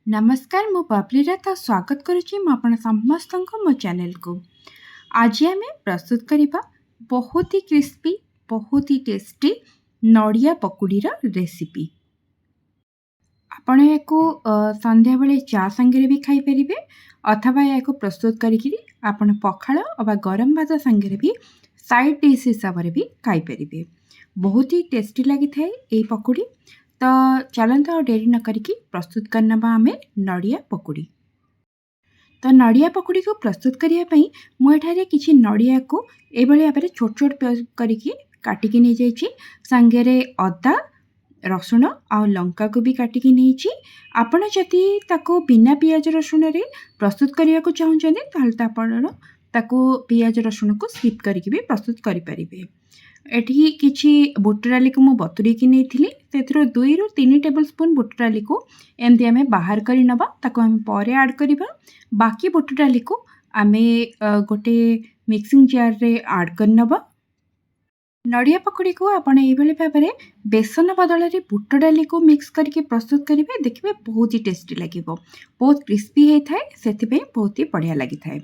नमस्कार मु बबलीरता स्वागत करुच्ची आपण समस्त मो चैनल को। आज आम प्रस्तुत करवा बहुत ही क्रिस्पी बहुत ही टेस्टी नड़िया पकुड़ीर रेसिपी। आपण या संध्या बेले चा संगे भी खाई परिबे अथवा या प्रस्तुत करी आपण पखाल अथवा गरम भात संगे भी साइड डिश हिसाब से भी खाई परिबे। बहुत ही टेस्टी लगी थाए ये पकुड़ी। तो चलते और डेरी न करिकी प्रस्तुत करना आम नड़िया पकुड़ी। तो नड़िया पकुड़ी को प्रस्तुत करने मुझे किसी नड़िया को ये भाव में छोट छोट करके काटिकी नहीं जाइए। सांगे अदा रसुण आ लंका को भी काटिकी नहीं। आपण जदि ताको बिना पियाज रसुण रे प्रस्तुत करने को चाहते आपण ताको पियाज रसुण को स्किप करके भी प्रस्तुत करें। एठी किछि बुट डाली को मु बतुरेकी नहीं से 2 ରୁ 3 टेबल स्पून बुट डाली को एमती आम बाहर कर नबा ताको आम परे ऐड करबा। बाकी बुट डाली को आम गोटे मिक्सिंग जार रे ऐड कर नबा। नड़िया पकड़ी को आपण ये भाव में बेसन बदल में बुट डाली को मिक्स करके प्रस्तुत करेंगे। देखिए बहुत ही टेस्टी लगे बहुत क्रिस्पी होता है से बहुत ही बढ़िया लगी थाए।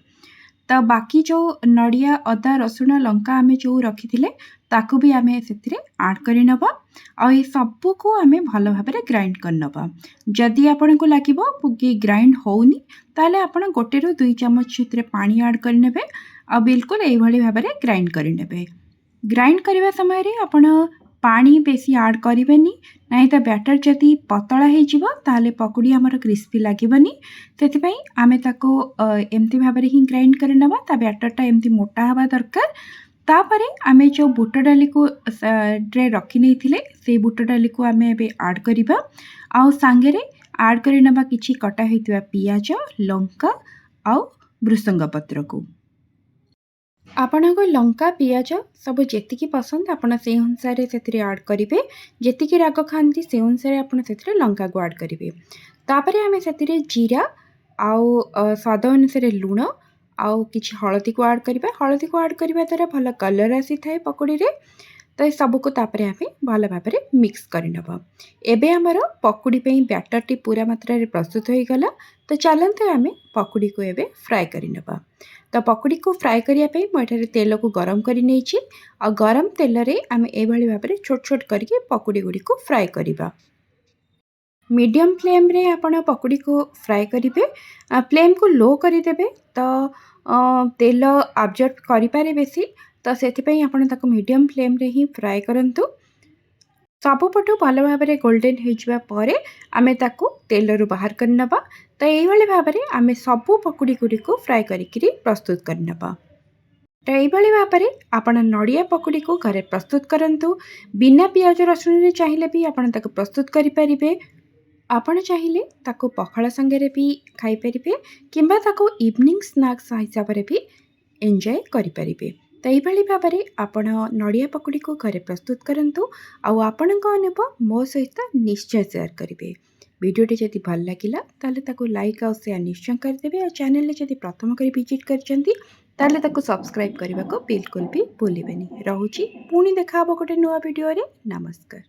तो बाकी जो नड़िया अदा रसुण लंका आम जो रखी ताकू भी आम से ऐड कर सबू को आम भल भाव में ग्राइंड करनबा। जदि आपण को लगे कि ग्राइंड होनी ताले आपण 1 ରୁ 2 चामच से पानी ऐड करने आ बिल्कुल यही भाव में ग्राइंड करने। ग्राइंड करने समय आपण पानी बेसी ऐड करेंगे नहीं तो बैटर जदि पतला हो पकुड़ी आमर क्रिस्पी लगेनि। से आम ताको एमती भाव में ही ग्राइंड कर नबा। ता बैटरटा एमती मोटा हवा दरकार। तापरे आमे जो बुट डाली को रे रखी नहीं से बुट डाली को आम ऐड करवा आउ सांगे ऐड कर नबा किछि कटा होइतिबा पियाज लंका आउ भृसंग पत्र को। आपण को लंका पियाज सब जेतिकी पसंद आपण से अनुसार से ऐड करेंगे। जेतिकी राग खाती से अनुसार आपण से लंका को ऐड करेंगे। तापर आम से जीरा आउ स्वाद अनुसार लुण आउ किछि हलदी को ऐड करबा। हलदी को ऐड करबा द्वारा भल कलर आसी थाए पकोड़ी रे। तो ये सब को तापर आम भल भाव में मिक्स करनबा। एबे हमर पकोड़ी पे बैटर टी पूरा मात्रा रे प्रस्तुत हो गला। तो चलते आम पकोड़ी को एबे फ्राए करनबा। तो पकोड़ी को फ्राए करने मुझे तेल को गरम कर नहीं आ गरम तेल रे आम ये भाव में छोट छोट करके पकोड़ी गुड़ी को फ्राए करवा। मीडियम फ्लेम रे आपण पकोड़ी को फ्राए करेंगे। फ्लेम को लो करदेवे तो तेल अब्जर्व करें बेसी। तो से आप मीडियम फ्लेम रे ही फ्राए करंतु। सबुपटू भल भाव में गोल्डन हो आमे ताकू तेल रू बाहर करनबा। तो ये भाव में आमे सबू पकोड़ी गुड़ी को फ्राए करी प्रस्तुत करनबा। तो ये भाव में आपण नड़िया पकोड़ी को घरे प्रस्तुत करंतु। बिना पियाज रसुण रे चाहिए भी आपण ताकू प्रस्तुत करि परिबे। आपण चाहिए ताकू पखाल संगे भी खाई परिबे किंबा ताकू इवनिंग स्नैक्स हिसाब से भी एंजॉय करि परिबे। तो ये भाव में आपण नड़िया पकोड़ी को घरे प्रस्तुत करंतु। आपण अनुभव मो सहित निश्चय शेयर करेंगे। वीडियोटी जदि भल लगिला ताले ताकू लाइक और शेयर निश्चय करदेवे। और चैनल जदि प्रथम कर विजिट करचंती ताले ताकू सब्सक्राइब करने को बिल्कुल भी भूलिबेनी। रहुची पुणी देखा गोटे नुआ वीडियो रे। नमस्कार।